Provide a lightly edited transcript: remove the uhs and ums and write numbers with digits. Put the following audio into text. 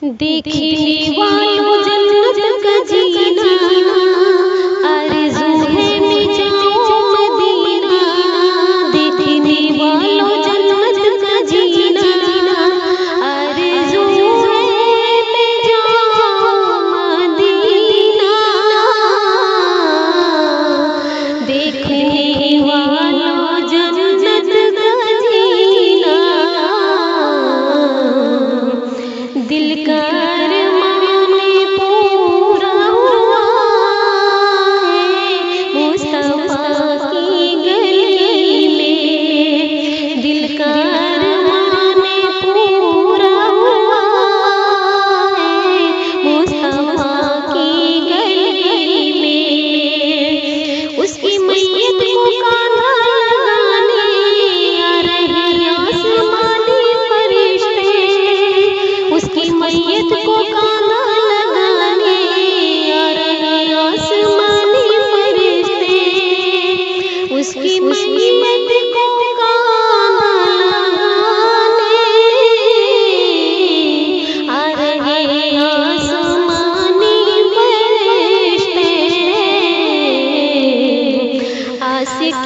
देखने वालों जन्नत का जीना, आरज़ू है मैं जाऊं मदीना। देखने वालों जन्नत का जीना, आरज़ू है मैं जाऊं मदीना। देखने वालों जन्नत का जीना, दिल का अरमान पूरा हुआ है मुस्तफा की गली में। दिल का अरमान पूरा हुआ है मुस्तफा की गली में। उसकी मैयत को कांधा लगाने आ रहे आसमानी फरिश्ते। उसकी मैयत को कांधा लगाने आ रहे आसमानी फरिश्ते। उसकी मैयत को कांधा लगाने आ रहे आसमानी फरिश्ते। आशिक़